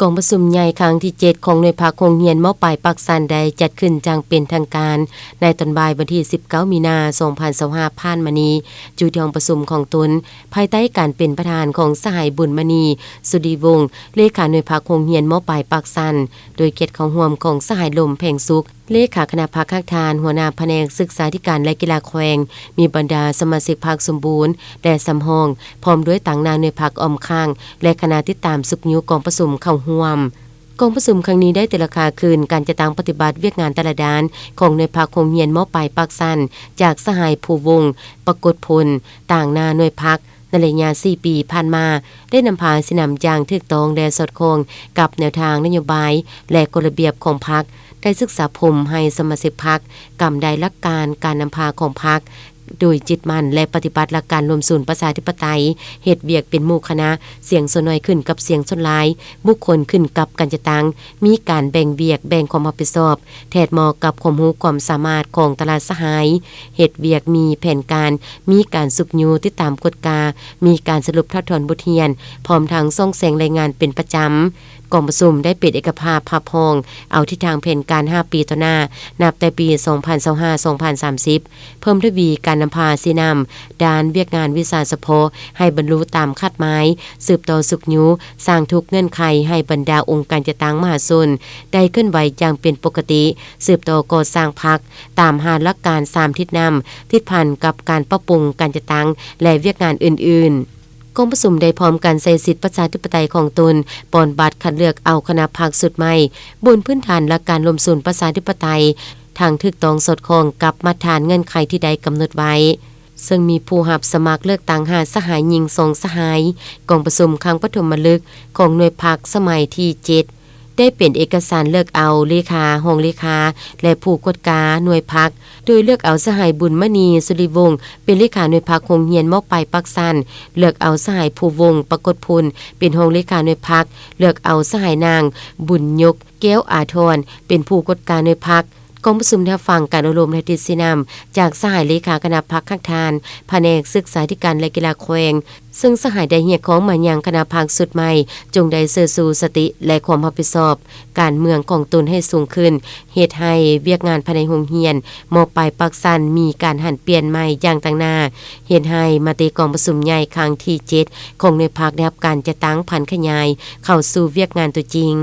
กองประชุมใหญ่ครั้งที่7ของหน่วยภาคโรงเรียนม.ปลายปักสันได้จัดขึ้นจังเป็นทางการในตอนบ่ายวันที่19มีนาคม2025ผ่านมานี้อยู่ที่ห้องประชุมของตนภายใต้การเป็นประธานของสหายบุญมณีสุดีวงศ์เลขาหน่วยภาคโรงเรียนม.ปลายปักสันโดยเกียรติของร่วมของสหายลมแผงสุขเลขาคณะภาคข้างทานหัวหน้าแผนกศึกษาธิการและกีฬาแขวงมีบรรดาสมาชิกพรรคสมบูรณ์และสำห้องพร้อมด้วยต่างนาหน่วยพรรคออมข้างและคณะติดตามสุขยุกองประชุมเข้าร่วมกองประชุมครั้งนี้ได้แต่ราคาคืนการจะตั้งปฏิบัติเวียกงานแต่ละด้านของหน่วยภาคโรงเรียนม.ปลายปักสันจากสหายผู้วงศ์ปรากฏผลต่างนาหน่วยพรรคในระยะ4ปีผ่านมาได้นำพาสินำอย่างถูกต้องและสอดคล้องกับแนวทางนโยบายและกฎระเบียบของพรรคได้ศึกษาพรมให้สมาชิกพรรคกำได้หลักการนำพาของพรรคโดยจิตมั่นและปฏิบัติหลักการรวมศูนย์ประชาธิปไตยเหตุเวียกเป็นหมู่คณะเสียงส่วนน้อยขึ้นกับเสียงส่วนหลายบุคคลขึ้นกับการจะตั้งมีการแบ่งเวียกแบ่งความรับผิดชอบแทดเหมาะกับความรู้ความสามารถของตลาดสหายเหตุเวียกมีแผนการมีการสุบยูติดตามกฎกามีการสรุปทอดถอนบทเรียนพร้อมทั้งส่งแสงรายงานเป็นประจำกองประชุมได้ปิดเอกภาพภาพพองเอาทิศทางแผนการ5ปีต่อหน้านับแต่ปี2025-2030เพิ่มทวีการนำพาสินำด้านเวียกงานวิสาเฉพาะให้บรรลุตามคาดหมายสืบต่อสุขยุสร้างทุกเงื่อนไขให้บรรดาองค์การจัดตั้งมหาชนได้เคลื่อนไหวอย่างเป็นปกติสืบต่อก่อสร้างพรรคตามหาหลักการ3ทิศนำทิศพันกับการปรับปรุงการจัดตั้งและเวียกงานอื่นๆกองประชุมได้พร้อมกันใช้สิทธิประชาธิปไตยของตนปอนบัตรคัดเลือกเอาคณะพรรคสุดใหม่บนพื้นฐานหลักการรวมศูนย์ประชาธิปไตยทางถูกต้องสอดคล้องกับมาตรฐานเงื่อนไขที่ได้กำหนดไว้ซึ่งมีผู้รับสมัครเลือกตั้ง5สหายหญิง2สหายกองประชุมครั้งปฐมฤกษ์ของหน่วยพรรคสมัยที่7ได้เป็นเอกสารเลือกเอาเลขาห้องเลขาและผู้กฎกาหน่วยพรรคโดยเลือกเอาสหายบุญมณีสุริวงศ์เป็นเลขาหน่วยพรรคโรงเรียนม.ปลายปักสันเลือกเอาสหายผู้วงศ์ปรากฏพลเป็นห้องเลขาหน่วยพรรคเลือกเอาสหายนางบุญยกแก้วอาทรเป็นผู้กฎกาหน่วยพรรคกองประชุมได้ฟังการอบรมและติดสินำจากสหายเลขาคณะพรรคข้างทานแผนกศึกษาธิการและกีฬาแขวงซึ่งสหายได้เรียกของมายังคณะพรรคสุดใหม่จงได้เสริมสู่สติและความรับผิดชอบการเมืองของตนให้สูงขึ้นเหตุให้เวียกงานภายในโรงเรียนม.ปลายปักสันมีการหันเปลี่ยนใหม่อย่างต่างหน้าเหตุให้มติกองประชุมใหญ่ครั้งที่7ของหน่วยพรรคได้รับการจัดตั้งผันขยายเข้าสู่เวียกงานตัวจริง